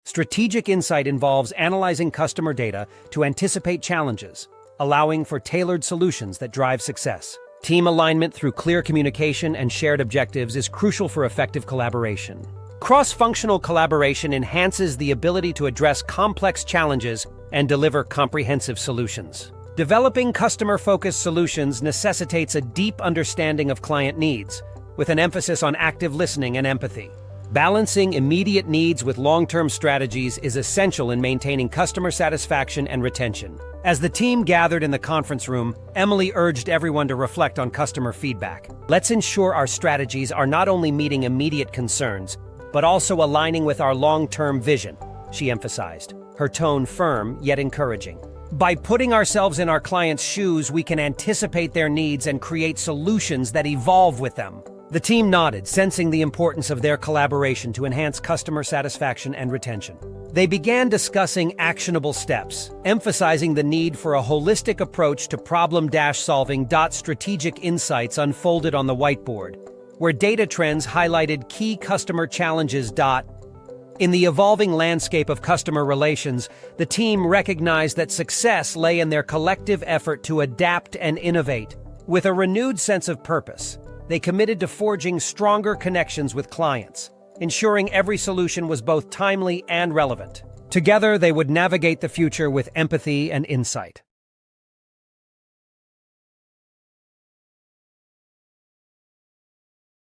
Strategic insight involves analyzing customer data to anticipate challenges, allowing for tailored solutions that drive success. Team alignment through clear communication and shared objectives is crucial for effective collaboration. Cross-functional collaboration enhances the ability to address complex challenges and deliver comprehensive solutions. Developing customer-focused solutions necessitates a deep understanding of client needs, with an emphasis on active listening and empathy. Balancing immediate needs with long-term strategies is essential in maintaining customer satisfaction and retention. As the team gathered in the conference room, Emily urged everyone to reflect on customer feedback. Let's ensure our strategies are not only meeting immediate concerns, but also aligning with our long-term vision, she emphasized, her tone firm yet encouraging. By putting ourselves in our clients' shoes, we can anticipate their needs and create solutions that evolve with them. The team nodded, sensing the importance of their collaboration to enhance customer satisfaction and retention. They began discussing actionable steps, emphasizing the need for a holistic approach to problem-solving. Strategic insights unfolded on the whiteboard, where data trends highlighted key customer challenges. In the evolving landscape of customer relations, the team recognized that success lay in their collective effort to adapt and innovate. With a renewed sense of purpose, they committed to forging stronger connections with clients, ensuring every solution was both timely and relevant. Together, they would navigate the future with empathy and insight.